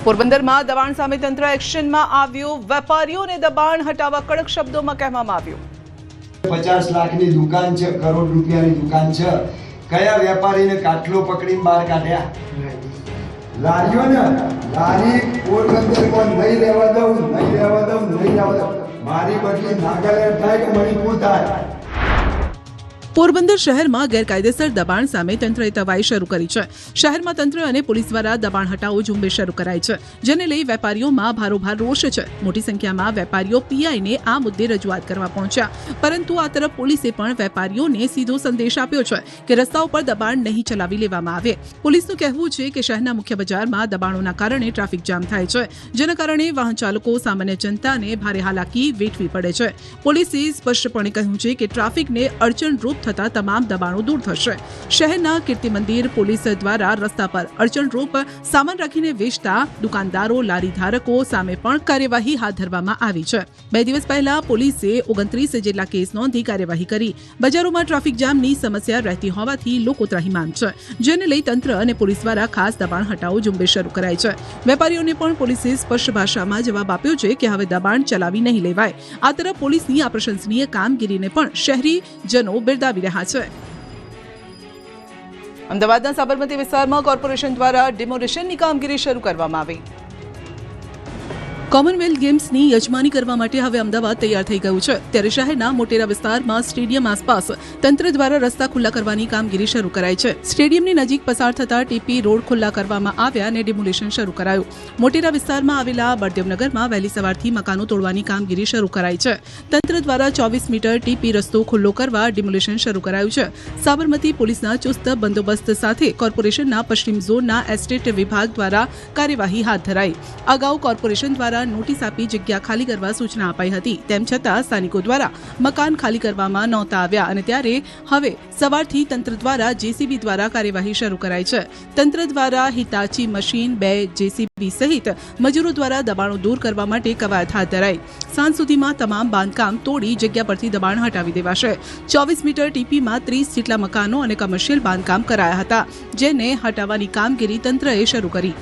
પોરબંદરમાં દબાણ સામે તંત્ર એક્શનમાં આવ્યું। વેપારીઓને દબાણ હટાવવા કડક શબ્દોમાં કહેવામાં આવ્યું। 50 લાખની દુકાન છે, કરોડ રૂપિયાની દુકાન છે, કયા વેપારીને કાટલો પકડીને બહાર કાઢ્યા? લારીઓ ને લારી પોરબંદરમાં નહીં રહેવા દઉં। મારી બદલી નાગાલેન્ડ થાય કે મણિપુર થાય। પોરબંદર શહેરમાં ગેરકાયદેસર દબાણ સામે તંત્રએ તવાઈ શરૂ કરી છે। શહેરમાં તંત્ર અને પોલીસ દ્વારા દબાણ હટાવો ઝુંબેશ શરૂ કરાઈ છે, જેને લઈ વેપારીઓમાં ભારોભાર રોષ છે। મોટી સંખ્યામાં વેપારીઓ પીઆઈને આ મુદ્દે રજૂઆત કરવા પહોંચ્યા, પરંતુ આ તરફ પોલીસે પણ વેપારીઓને સીધો સંદેશ આપ્યો છે કે રસ્તાઓ પર દબાણ નહીં ચલાવી લેવામાં આવે। પોલીસનું કહેવું છે કે શહેરના મુખ્ય બજારમાં દબાણોના કારણે ટ્રાફિક જામ થાય છે, જેના કારણે વાહન ચાલકો સામાન્ય જનતાને ભારે હાલાકી વેઠવી પડે છે। પોલીસે સ્પષ્ટપણે કહ્યું છે કે ટ્રાફિકને અડચણરૂપ થતા તમામ દબાણો દૂર થશે। શહેરના કીર્તિ મંદિર પોલીસ દ્વારા રસ્તા પર અડચણરૂપ સામાન રાખીને વેચતા દુકાનદારો, લારી ધારકો સામે પણ કાર્યવાહી હાથ ધરવામાં આવી છે। 2 દિવસ પહેલા પોલીસે 29 જેટલા કેસ નોંધી કાર્યવાહી કરી। બજારોમાં ટ્રાફિક જામની સમસ્યા રહેતી હોવાથી લોકો ત્રાહિમામ છે, જેને લઈ તંત્ર અને પોલીસ દ્વારા ખાસ દબાણ હટાવો ઝુંબેશ શરૂ કરાઈ છે। વેપારીઓને પણ પોલીસે સ્પષ્ટ ભાષામાં જવાબ આપ્યો છે કે હવે દબાણ ચલાવી નહીં લેવાય। આ તરફ પોલીસની આ પ્રશંસનીય કામગીરીને પણ શહેરીજનો બિરદાવી રહ્યા છે। અમદાવાદના સાબરમતી વિસ્તારમાં કોર્પોરેશન દ્વારા ડિમોલિશનની કામગીરી શરૂ કરવામાં આવી। કોમનવેલ્થ ગેમ્સની યજમાની કરવા માટે હવે અમદાવાદ તૈયાર થઈ ગયું છે, ત્યારે શહેરના મોટેરા વિસ્તારમાં સ્ટેડિયમ આસપાસ તંત્ર દ્વારા રસ્તા ખુલ્લા કરવાની કામગીરી શરૂ કરાઈ છે। સ્ટેડિયમની નજીક પસાર થતા ટીપી રોડ ખુલ્લા કરવામાં આવ્યા અને ડિમોલિશન શરૂ કરાયું। મોટેરા વિસ્તારમાં આવેલા બળદેવનગરમાં વહેલી સવારથી મકાનો તોડવાની કામગીરી શરૂ કરાઈ છે। તંત્ર દ્વારા 24 મીટર ટીપી રસ્તો ખુલ્લો કરવા ડિમોલિશન શરૂ કરાયું છે। સાબરમતી પોલીસના ચુસ્ત બંદોબસ્ત સાથે કોર્પોરેશનના પશ્ચિમ ઝોનના એસ્ટેટ વિભાગ દ્વારા કાર્યવાહી હાથ ધરાઈ। અગાઉ કોર્પોરેશન દ્વારા નોટિસ આપી જગ્યા ખાલી કરવા સૂચના અપાઈ હતી, તેમ છતાં સ્થાનિકો દ્વારા મકાન ખાલી કરવામાં નહોતા આવ્યા અને ત્યારે હવે સવારથી તંત્ર દ્વારા જેસીબી દ્વારા કાર્યવાહી શરૂ કરાઈ છે। તંત્ર દ્વારા હિતાચી મશીન, 2 જેસીબી સહિત મજૂરો દ્વારા દબાણો દૂર કરવા માટે કવાયત હાથ ધરાઈ। સાંજ સુધીમાં તમામ બાંધકામ તોડી જગ્યા પરથી દબાણ હટાવી દેવાશે। 24 મીટર ટીપીમાં 30 જેટલા મકાનો અને કમર્શિયલ બાંધકામ કરાયા હતા, જેને હટાવવાની કામગીરી તંત્રએ શરૂ કરી।